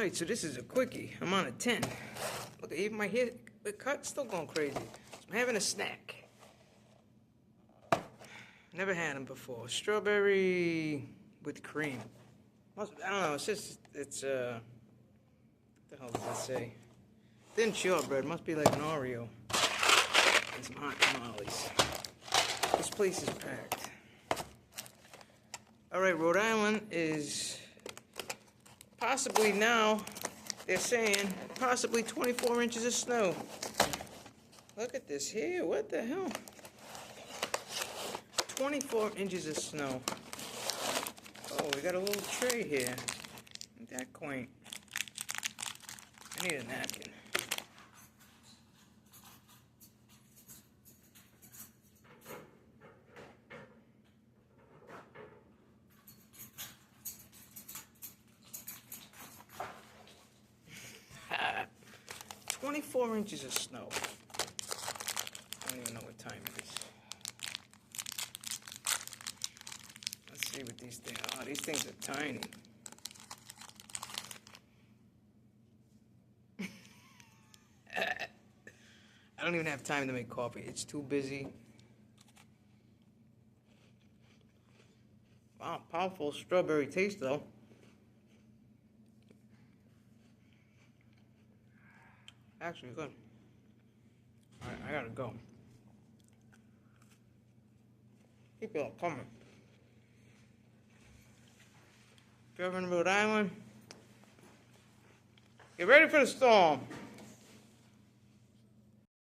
Alright, so this is a quickie. I'm on a 10. Look, even my hair, the cut's still going crazy. So I'm having a snack. Never had them before. Strawberry with cream. I don't know, it's just, what the hell does that say? Thin shortbread, must be like an Oreo. And some hot tamales. This place is packed. Alright, Rhode Island is possibly now, they're saying, possibly 24 inches of snow. Look at this here, what the hell? 24 inches of snow. Oh, we got a little tray here. Isn't that quaint? I need a napkin. Ha! 24 inches of snow. I don't even know what time it is. Let's see what these things are. Oh, these things are tiny. I don't even have time to make coffee. It's too busy. Wow, powerful strawberry taste though. Actually good. Alright, I gotta go. Keep it all coming. If you're ever in Rhode Island, get ready for the storm.